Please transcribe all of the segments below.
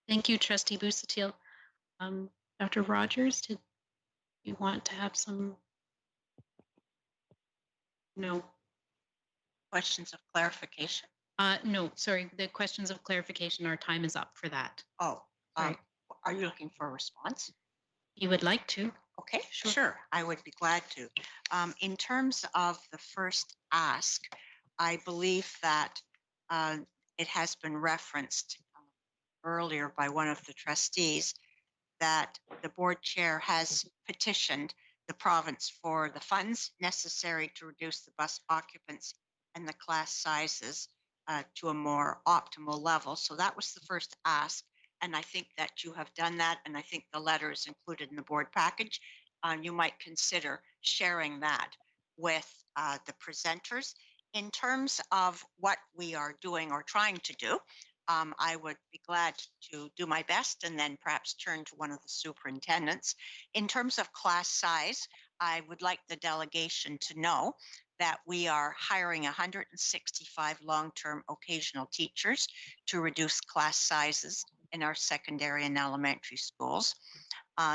Thank you, Trustee Busuttil. Dr. Rogers, did you want to have some? No. Questions of clarification? No, sorry. The questions of clarification, our time is up for that. Oh, Sorry. Are you looking for a response? You would like to? Okay, sure. I would be glad to. In terms of the first ask, I believe that it has been referenced earlier by one of the trustees that the board chair has petitioned the province for the funds necessary to reduce the bus occupants and the class sizes to a more optimal level. So that was the first ask. And I think that you have done that. And I think the letter is included in the board package. You might consider sharing that with the presenters. In terms of what we are doing or trying to do, I would be glad to do my best and then perhaps turn to one of the superintendents. In terms of class size, I would like the delegation to know that we are hiring 165 long-term occasional teachers to reduce class sizes in our secondary and elementary schools.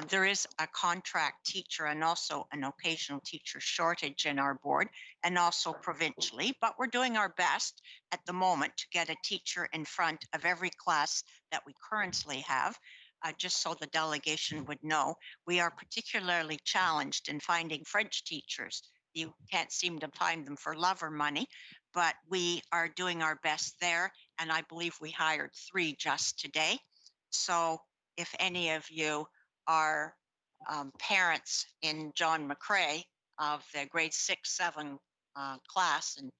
There is a contract teacher and also an occasional teacher shortage in our board and also provincially, but we're doing our best at the moment to get a teacher in front of every class that we currently have. Just so the delegation would know, we are particularly challenged in finding French teachers. You can't seem to find them for love or money, but we are doing our best there. And I believe we hired 3 just today. So if any of you are parents in John McCrae of the grade 6-7 class, and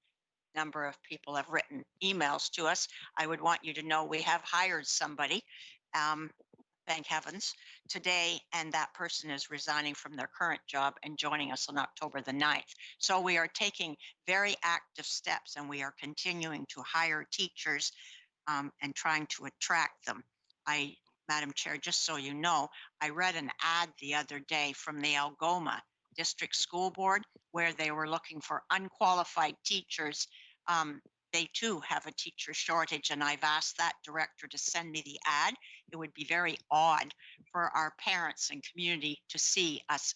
a number of people have written emails to us, I would want you to know we have hired somebody, thank heavens, today, and that person is resigning from their current job and joining us on October the 9th. So we are taking very active steps and we are continuing to hire teachers and trying to attract them. Madam Chair, just so you know, I read an ad the other day from the Algoma District School Board where they were looking for unqualified teachers. They too have a teacher shortage, and I've asked that director to send me the ad. It would be very odd for our parents and community to see us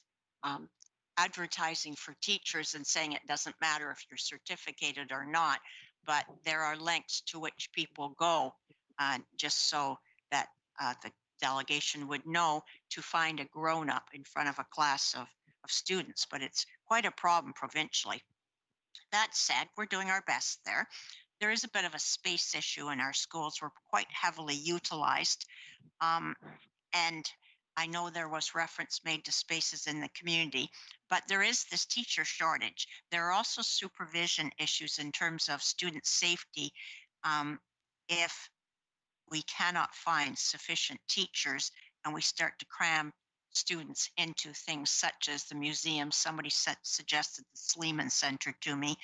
advertising for teachers and saying it doesn't matter if you're certificated or not, but there are links to which people go just so that the delegation would know to find a grown-up in front of a class of students, but it's quite a problem provincially. That said, we're doing our best there. There is a bit of a space issue in our schools. We're quite heavily utilized. And I know there was reference made to spaces in the community, but there is this teacher shortage. There are also supervision issues in terms of student safety. If we cannot find sufficient teachers and we start to cram students into things such as the museum. Somebody suggested the Sleeman Center to me.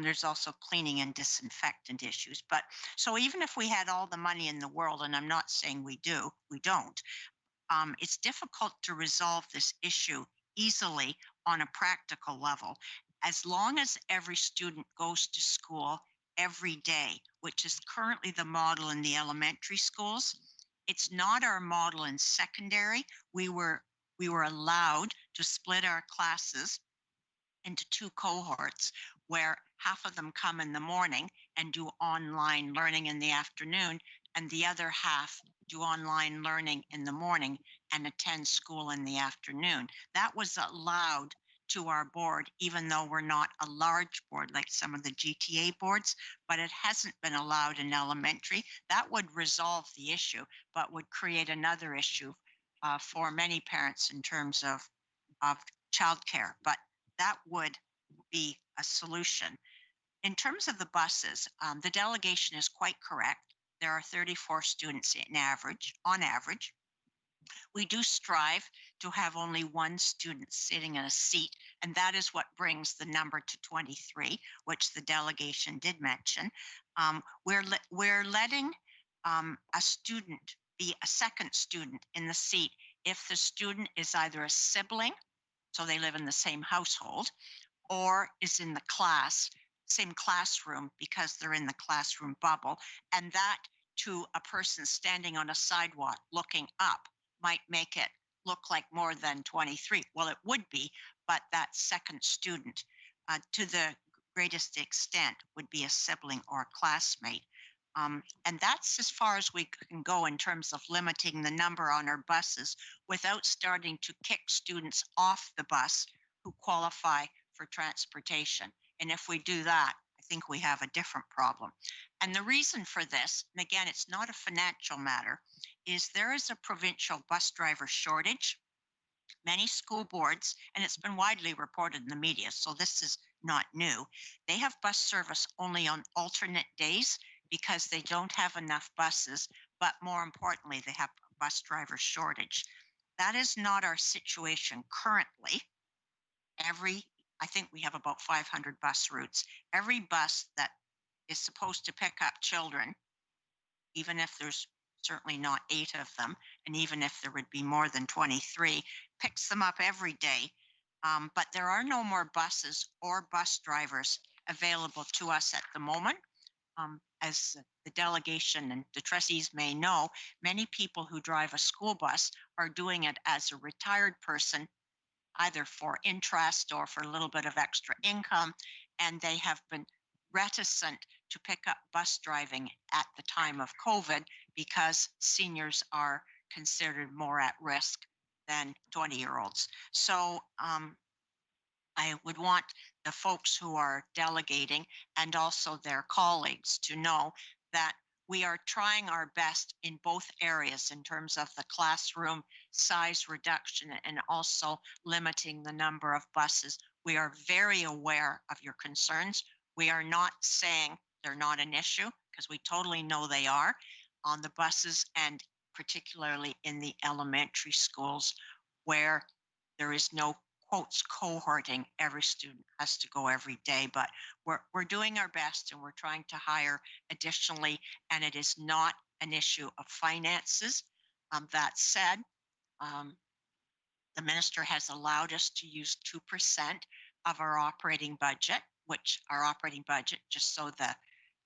There's also cleaning and disinfectant issues. But so even if we had all the money in the world, and I'm not saying we don't, it's difficult to resolve this issue easily on a practical level. As long as every student goes to school every day, which is currently the model in the elementary schools, it's not our model in secondary. We were allowed to split our classes into 2 cohorts where half of them come in the morning and do online learning in the afternoon, and the other half do online learning in the morning and attend school in the afternoon. That was allowed to our board, even though we're not a large board like some of the GTA boards, but it hasn't been allowed in elementary. That would resolve the issue, but would create another issue for many parents in terms of childcare, but that would be a solution. In terms of the buses, the delegation is quite correct. There are 34 students on average. We do strive to have only 1 student sitting in a seat, and that is what brings the number to 23, which the delegation did mention. We're letting a student be a second student in the seat if the student is either a sibling, so they live in the same household, or is in the same classroom because they're in the classroom bubble, and that to a person standing on a sidewalk looking up might make it look like more than 23. Well, it would be, but that second student, to the greatest extent, would be a sibling or a classmate. And that's as far as we can go in terms of limiting the number on our buses without starting to kick students off the bus who qualify for transportation. And if we do that, I think we have a different problem. And the reason for this, and again, it's not a financial matter, is there is a provincial bus driver shortage. Many school boards, and it's been widely reported in the media, so this is not new, they have bus service only on alternate days because they don't have enough buses, but more importantly, they have a bus driver shortage. That is not our situation currently. I think we have about 500 bus routes. Every bus that is supposed to pick up children, even if there's certainly not 8 of them, and even if there would be more than 23, picks them up every day. But there are no more buses or bus drivers available to us at the moment. As the delegation and the trustees may know, many people who drive a school bus are doing it as a retired person, either for interest or for a little bit of extra income, and they have been reticent to pick up bus driving at the time of COVID because seniors are considered more at risk than 20-year-olds. So I would want the folks who are delegating and also their colleagues to know that we are trying our best in both areas in terms of the classroom size reduction and also limiting the number of buses. We are very aware of your concerns. We are not saying they're not an issue, because we totally know they are on the buses, and particularly in the elementary schools where there is no quotes cohorting. Every student has to go every day, but we're doing our best and we're trying to hire additionally, and it is not an issue of finances. That said, the minister has allowed us to use 2% of our operating budget, which our operating budget, just so the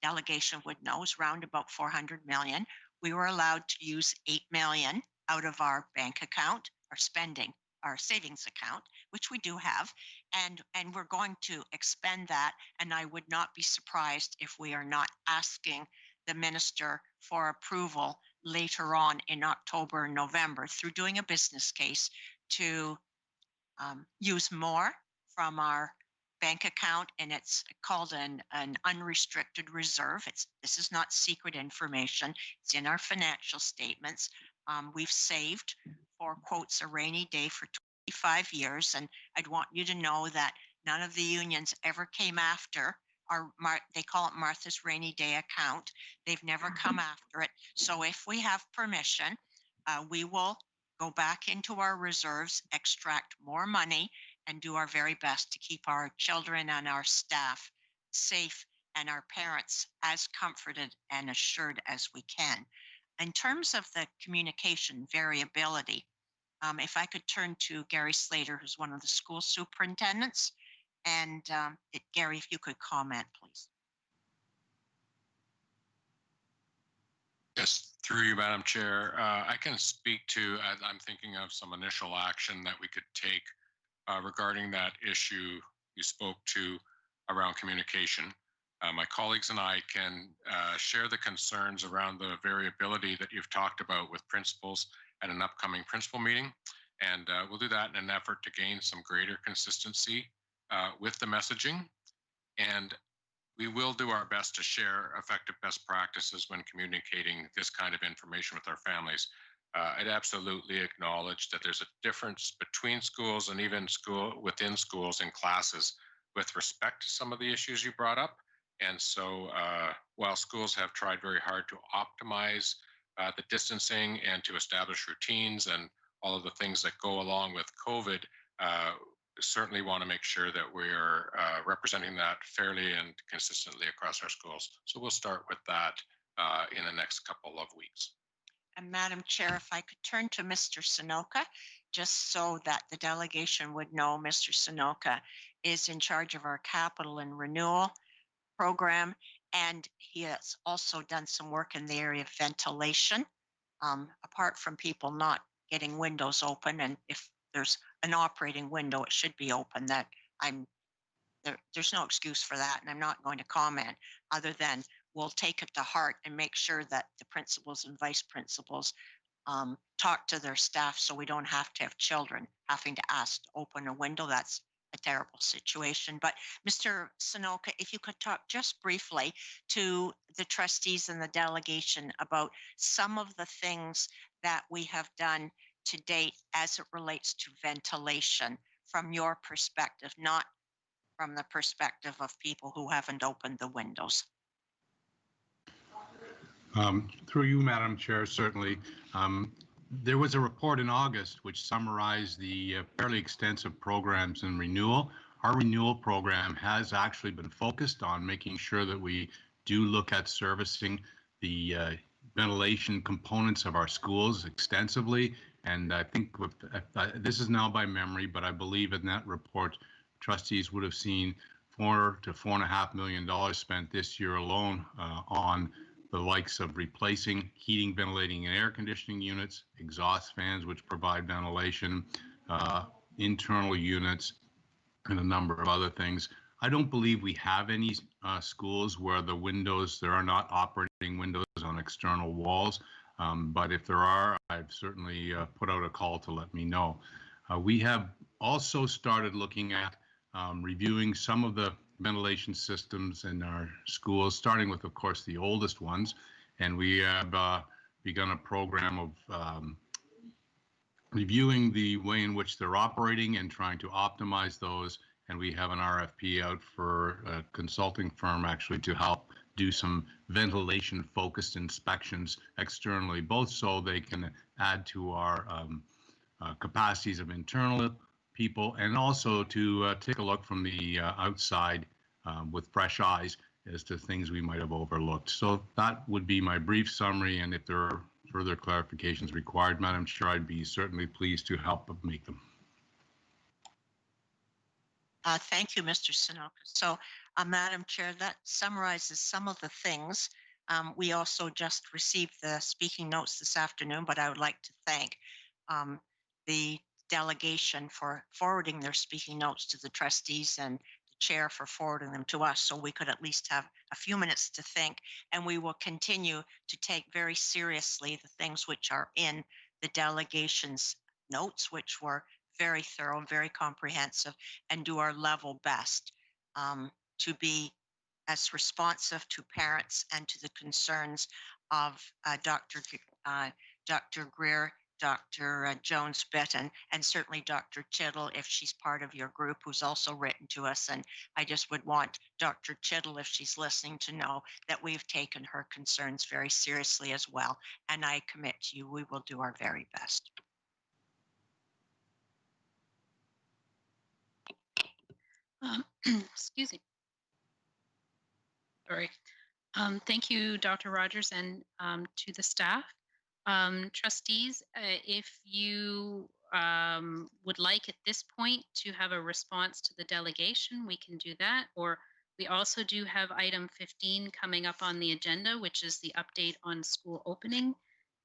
delegation would know, is around about 400 million. We were allowed to use 8 million out of our bank account, our spending, our savings account, which we do have, and we're going to expend that. And I would not be surprised if we are not asking the minister for approval later on in October and November through doing a business case to use more from our bank account, and it's called an unrestricted reserve. This is not secret information. It's in our financial statements. We've saved, for quotes, a rainy day for 25 years, and I'd want you to know that none of the unions ever came after they call it Martha's rainy day account. They've never come after it. So if we have permission, we will go back into our reserves, extract more money, and do our very best to keep our children and our staff safe and our parents as comforted and assured as we can. In terms of the communication variability, if I could turn to Gary Slater, who's one of the school superintendents, and Gary, if you could comment, please. Yes, through you, Madam Chair. I can speak to, I'm thinking of some initial action that we could take regarding that issue you spoke to around communication. My colleagues and I can share the concerns around the variability that you've talked about with principals at an upcoming principal meeting. And we'll do that in an effort to gain some greater consistency with the messaging. And we will do our best to share effective best practices when communicating this kind of information with our families. I'd absolutely acknowledge that there's a difference between schools and even within schools and classes with respect to some of the issues you brought up. And so while schools have tried very hard to optimize the distancing and to establish routines and all of the things that go along with COVID, certainly want to make sure that we're representing that fairly and consistently across our schools. So we'll start with that in the next couple of weeks. And Madam Chair, if I could turn to Mr. Sunoka, just so that the delegation would know, Mr. Sunoka is in charge of our capital and renewal program, And he has also done some work in the area of ventilation, apart from people not getting windows open. And if there's an operating window, it should be open. That there's no excuse for that. And I'm not going to comment other than we'll take it to heart and make sure that the principals and vice principals talk to their staff so we don't have to have children having to ask to open a window. That's a terrible situation. But Mr. Sanoka, if you could talk just briefly to the trustees and the delegation about some of the things that we have done to date as it relates to ventilation from your perspective, not from the perspective of people who haven't opened the windows. Through you, Madam Chair, certainly. There was a report in August which summarized the fairly extensive programs in renewal. Our renewal program has actually been focused on making sure that we do look at servicing the ventilation components of our schools extensively. And I think this is now by memory, but I believe in that report, trustees would have seen $4 to $4.5 million spent this year alone on the likes of replacing heating, ventilating, and air conditioning units, exhaust fans, which provide ventilation, internal units, and a number of other things. I don't believe we have any schools where there are not operating windows on external walls. But if there are, I've certainly put out a call to let me know. We have also started looking at reviewing some of the ventilation systems in our schools, starting with, of course, the oldest ones. And we have begun a program of reviewing the way in which they're operating and trying to optimize those. And we have an RFP out for a consulting firm actually to help do some ventilation focused inspections externally, both so they can add to our capacities of internal people, and also to take a look from the outside with fresh eyes as to things we might have overlooked. So that would be my brief summary, and if there are further clarifications required, Madam Chair, I'd be certainly pleased to help make them. Thank you, Mr. Sanoka. So, Madam Chair, that summarizes some of the things. We also just received the speaking notes this afternoon, but I would like to thank the delegation for forwarding their speaking notes to the trustees and the chair for forwarding them to us, so we could at least have a few minutes to think. And we will continue to take very seriously the things which are in the delegation's notes, which were very thorough and very comprehensive, and do our level best to be as responsive to parents and to the concerns of Dr. Greer, Dr. Jones-Bitton, and certainly Dr. Chittle, if she's part of your group, who's also written to us. And I just would want Dr. Chittle, if she's listening, to know that we've taken her concerns very seriously as well. And I commit to you, we will do our very best. Excuse me. Sorry. Thank you, Dr. Rogers, and to the staff. Trustees, if you would like at this point to have a response to the delegation, we can do that. Or we also do have item 15 coming up on the agenda, which is the update on school opening.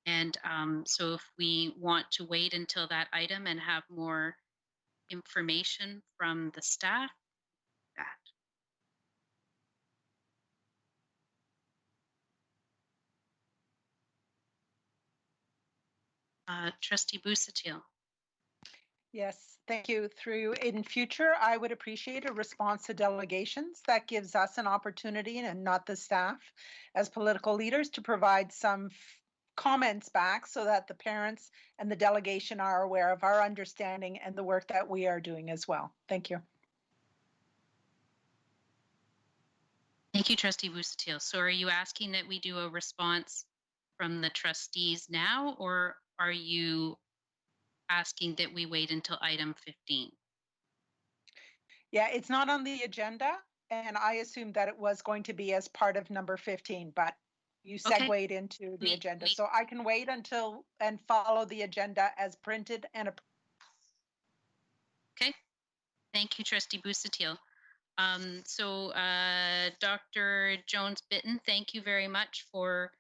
And so if we want to wait until that item and have more information from the staff, Trustee Busuttil. Yes, thank you. In future, I would appreciate a response to delegations. That gives us an opportunity, and not the staff, as political leaders, to provide some comments back so that the parents and the delegation are aware of our understanding and the work that we are doing as well. Thank you. Thank you, Trustee Busuttil. So are you asking that we do a response from the trustees now, or are you asking that we wait until item 15? Yeah, it's not on the agenda, and I assumed that it was going to be as part of number 15, but you segued into the agenda. So I can wait until and follow the agenda as printed and approved. Okay. Thank you, Trustee Busuttil. So, Dr. Jones-Bitton, thank you very much for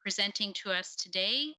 presenting to us today.